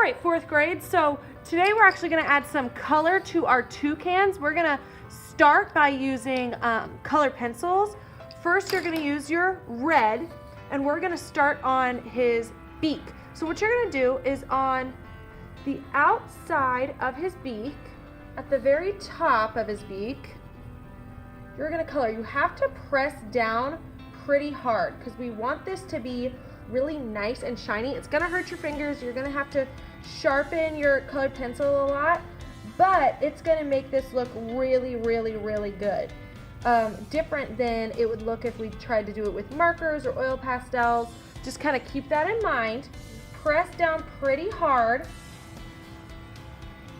right, 4th grade. So today we're actually going to add some color to our toucans. We're going to start by using colored pencils. First, you're going to use your red, and we're going to start on his beak. So what you're going to do is on the outside of his beak, at the very top of his beak, you're going to color. You have to press down pretty hard because we want this to be really nice and shiny. It's going to hurt your fingers. You're going to have to sharpen your colored pencil a lot, but it's going to make this look really, really, really good. Different than it would look if we tried to do it with markers or oil pastels. Just kind of keep that in mind. Press down pretty hard.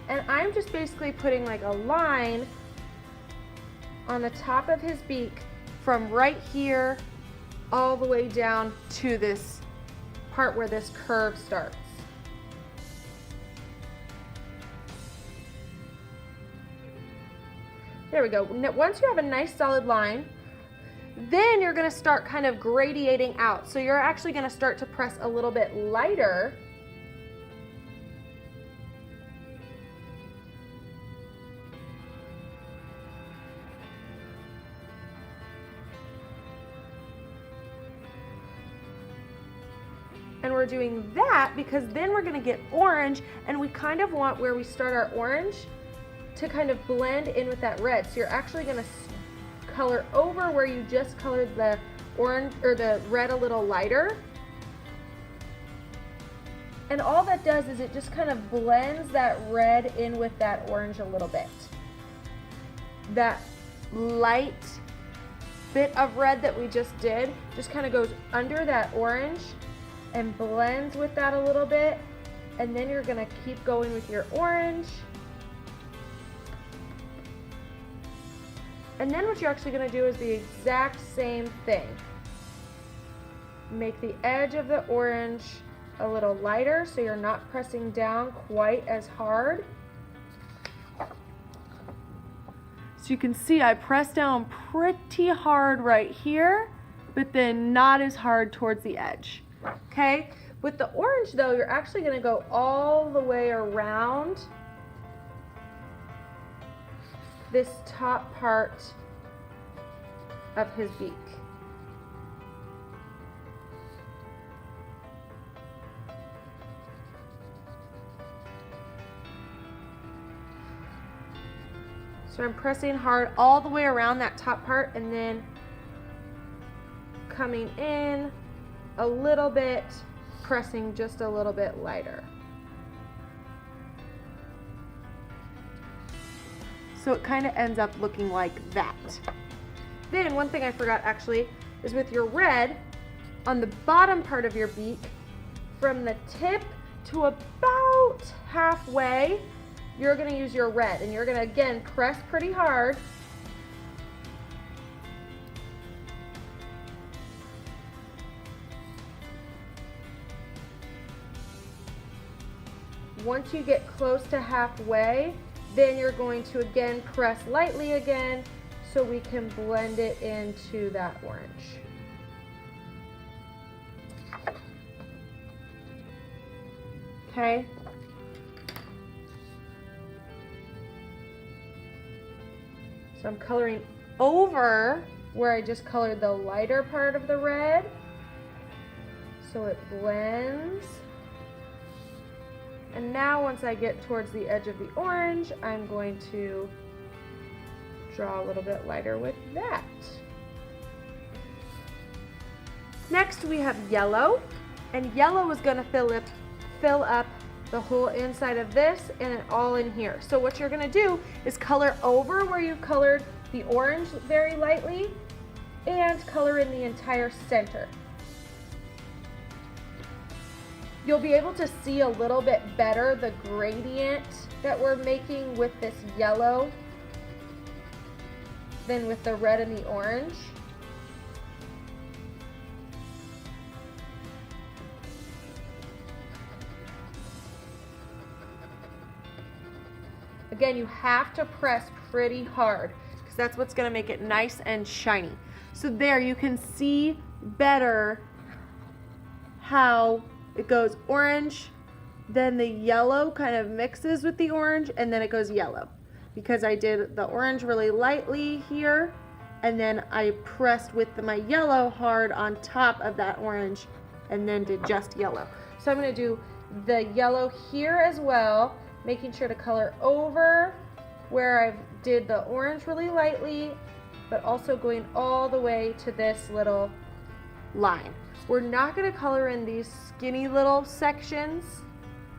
And I'm just basically putting like a line on the top of his beak from right here all the way down to this part where this curve starts. There we go. Now, once you have a nice solid line, then you're going to start kind of gradiating out. So you're actually going to start to press a little bit lighter. And we're doing that because then we're going to get orange, and we kind of want where we start our orange to kind of blend in with that red. So you're actually going to color over where you just colored the orange or the red a little lighter. And all that does is it just kind of blends that red in with that orange a little bit. That light bit of red that we just did just kind of goes under that orange and blends with that a little bit, and then you're going to keep going with your orange. And then what you're actually going to do is the exact same thing. Make the edge of the orange a little lighter so you're not pressing down quite as hard. So you can see I press down pretty hard right here, but then not as hard towards the edge. Okay, with the orange though, you're actually going to go all the way around this top part of his beak. So I'm pressing hard all the way around that top part and then coming in a little bit, pressing just a little bit lighter. So it kind of ends up looking like that. Then one thing I forgot actually is with your red, on the bottom part of your beak, from the tip to about halfway, you're going to use your red, and you're going to again press pretty hard. Once you get close to halfway, then you're going to again press lightly again so we can blend it into that orange. Okay. So I'm coloring over where I just colored the lighter part of the red so it blends. And now once I get towards the edge of the orange, I'm going to draw a little bit lighter with that. Next we have yellow, and yellow is going to fill up the whole inside of this and all in here. So what you're going to do is color over where you colored the orange very lightly and color in the entire center. You'll be able to see a little bit better the gradient that we're making with this yellow than with the red and the orange. Again, you have to press pretty hard because that's what's going to make it nice and shiny. So there you can see better how it goes orange, then the yellow kind of mixes with the orange, and then it goes yellow. Because I did the orange really lightly here, and then I pressed with my yellow hard on top of that orange, and then did just yellow. So I'm gonna do the yellow here as well, making sure to color over where I did the orange really lightly, but also going all the way to this little line. We're not gonna color in these skinny little sections.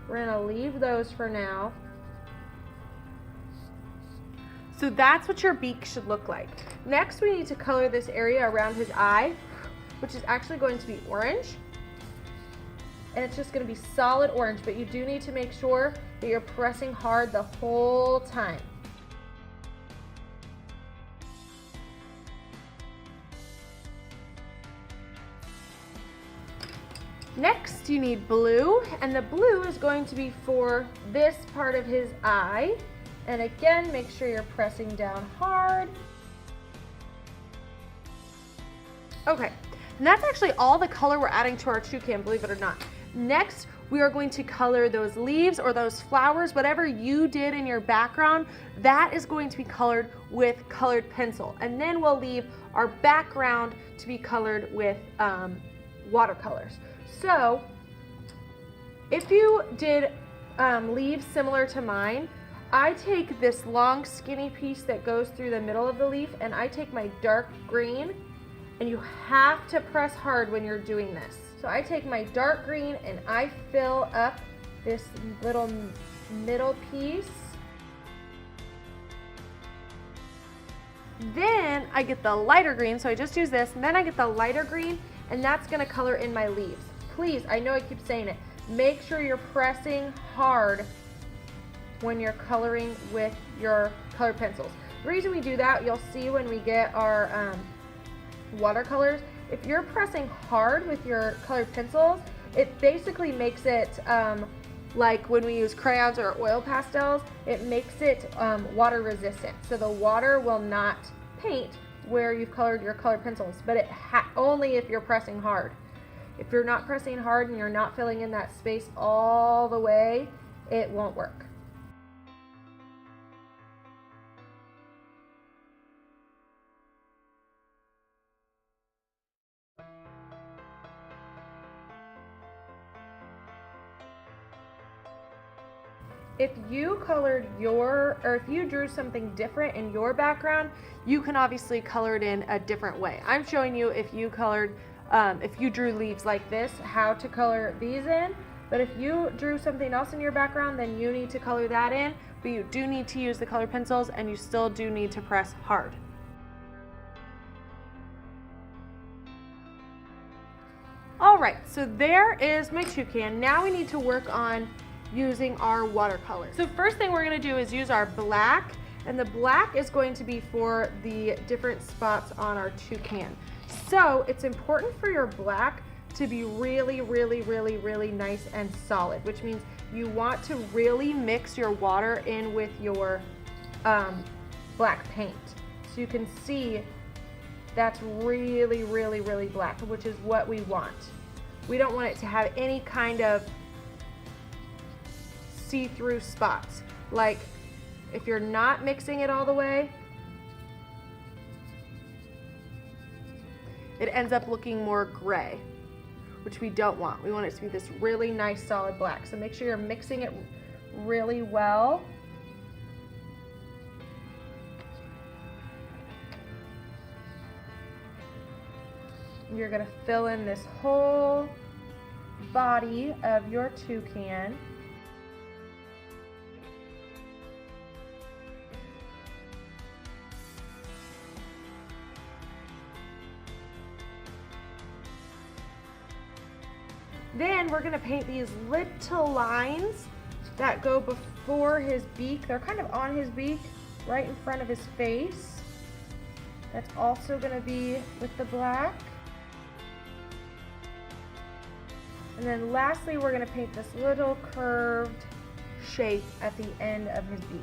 We're gonna leave those for now. So that's what your beak should look like. Next, we need to color this area around his eye, which is actually going to be orange. And it's just gonna be solid orange, but you do need to make sure that you're pressing hard the whole time. Next, you need blue, and the blue is going to be for this part of his eye. And again, make sure you're pressing down hard. Okay, and that's actually all the color we're adding to our toucan, believe it or not. Next, we are going to color those leaves or those flowers, whatever you did in your background, that is going to be colored with colored pencil. And then we'll leave our background to be colored with watercolors. So, if you did leaves similar to mine, I take this long skinny piece that goes through the middle of the leaf, and I take my dark green, and you have to press hard when you're doing this. So I take my dark green and I fill up this little middle piece. Then I get the lighter green, so I just use this, and then I get the lighter green, and that's gonna color in my leaves. Please, I know I keep saying it, make sure you're pressing hard when you're coloring with your colored pencils. The reason we do that, you'll see when we get our watercolors, if you're pressing hard with your colored pencils, it basically makes it like when we use crayons or oil pastels, it makes it water resistant. So the water will not paint where you've colored your colored pencils, but it only if you're pressing hard. If you're not pressing hard and you're not filling in that space all the way, it won't work. If you colored if you drew something different in your background, you can obviously color it in a different way. I'm showing you if you colored, if you drew leaves like this, how to color these in. But if you drew something else in your background, then you need to color that in. But you do need to use the colored pencils, and you still do need to press hard. All right, so there is my toucan. Now we need to work on using our watercolor. So first thing we're gonna do is use our black, and the black is going to be for the different spots on our toucan. So it's important for your black to be really, really, really, really nice and solid, which means you want to really mix your water in with your black paint. So you can see that's really, really, really black, which is what we want. We don't want it to have any kind of see-through spots. Like if you're not mixing it all the way, it ends up looking more gray, which we don't want. We want it to be this really nice solid black. So make sure you're mixing it really well. You're gonna fill in this whole body of your toucan. Then we're gonna paint these little lines that go before his beak. They're kind of on his beak, right in front of his face. That's also gonna be with the black. And then lastly, we're gonna paint this little curved shape at the end of his beak.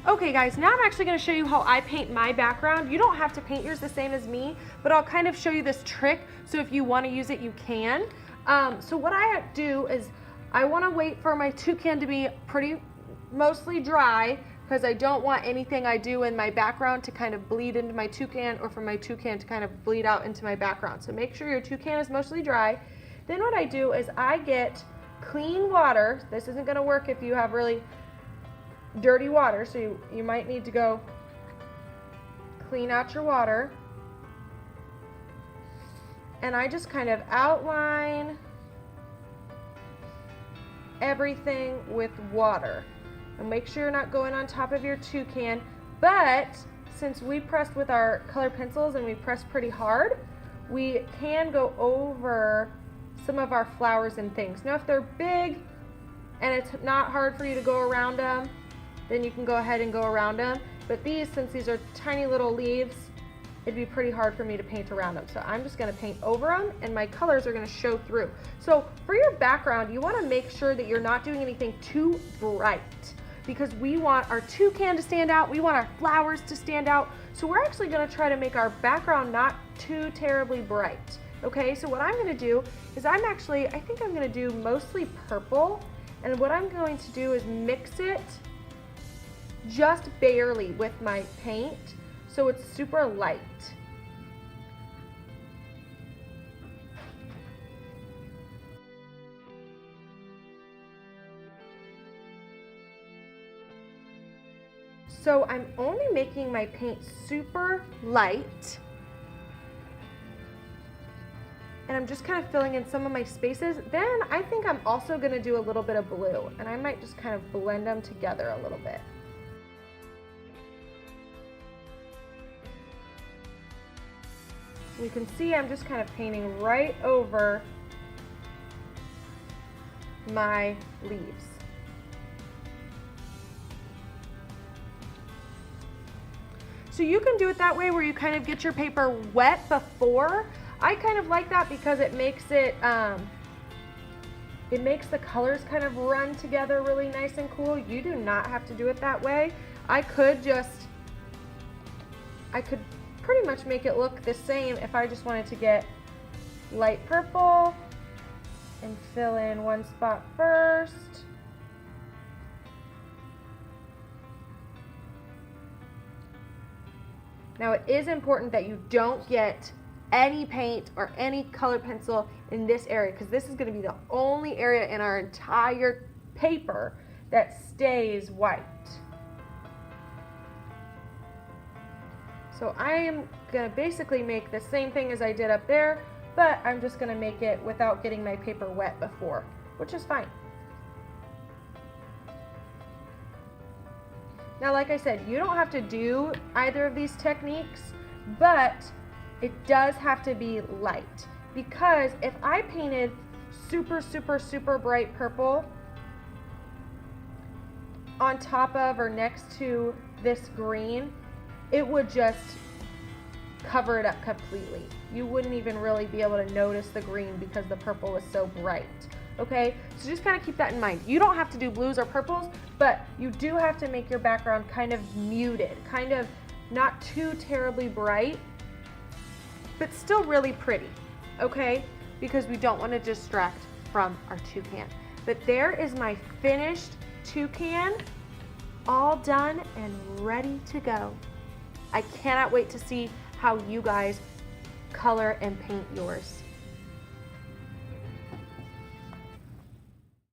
Okay guys, now I'm actually gonna show you how I paint my background. You don't have to paint yours the same as me, but I'll kind of show you this trick, so if you wanna use it, you can. So what I do is I want to wait for my toucan to be mostly dry, because I don't want anything I do in my background to kind of bleed into my toucan, or for my toucan to kind of bleed out into my background. So make sure your toucan is mostly dry. Then what I do is I get clean water. This isn't going to work if you have really dirty water, so you might need to go clean out your water. And I just kind of outline everything with water. And make sure you're not going on top of your toucan. But since we pressed with our color pencils and we pressed pretty hard, we can go over some of our flowers and things. Now if they're big and it's not hard for you to go around them, then you can go ahead and go around them. But these, since these are tiny little leaves, it'd be pretty hard for me to paint around them. So I'm just gonna paint over them, and my colors are gonna show through. So for your background, you wanna make sure that you're not doing anything too bright, because we want our toucan to stand out, we want our flowers to stand out. So we're actually gonna try to make our background not too terribly bright. Okay, so what I'm gonna do is I think I'm gonna do mostly purple, and what I'm going to do is mix it just barely with my paint, so it's super light. So I'm only making my paint super light, and I'm just kind of filling in some of my spaces. Then I think I'm also going to do a little bit of blue, and I might just kind of blend them together a little bit. You can see I'm just kind of painting right over my leaves. So you can do it that way, where you kind of get your paper wet before. I kind of like that because it makes the colors kind of run together really nice and cool. You do not have to do it that way. I could pretty much make it look the same if I just wanted to get light purple and fill in one spot first. Now it is important that you don't get any paint or any color pencil in this area, because this is going to be the only area in our entire paper that stays white. So I am going to basically make the same thing as I did up there, but I'm just going to make it without getting my paper wet before, which is fine. Now, like I said, you don't have to do either of these techniques, but it does have to be light, because if I painted super, super, super bright purple on top of or next to this green, it would just cover it up completely. You wouldn't even really be able to notice the green because the purple is so bright. Okay, so just kind of keep that in mind. You don't have to do blues or purples, but you do have to make your background kind of muted, kind of not too terribly bright, but still really pretty, okay? Because we don't want to distract from our toucan. But there is my finished toucan, all done and ready to go. I cannot wait to see how you guys color and paint yours.